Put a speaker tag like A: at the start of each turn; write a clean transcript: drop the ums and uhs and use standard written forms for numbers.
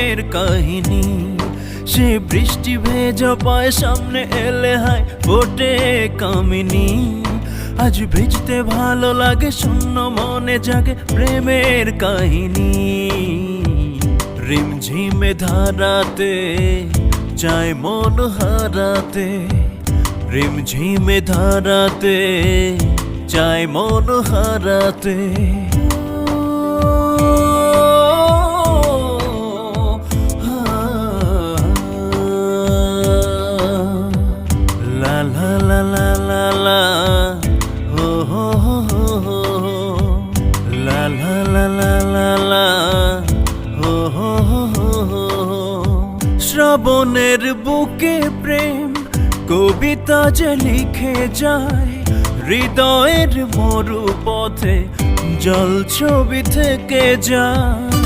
A: প্রেমের কাহিনী। সে বৃষ্টি ভেজা পায় সামনে এলে হায় ফোটে কামিনী। আজ ভিজতে ভালো লাগে শূন্য মনে জাগে প্রেমের কাহিনী। রিমঝিমে ধারাতে চায় মন হারাতে, রিমঝিমে ধারাতে চায় মন হারাতে। লা লা লা লা লা লা হো হো হো হো হো, লা লা লা লা লা লা হো হো হো হো। শ্রাবণের বুকে প্রেম কবিতা যে লিখে যায়, হৃদয়ের মরু পথে জল ছবি থেকে যায়।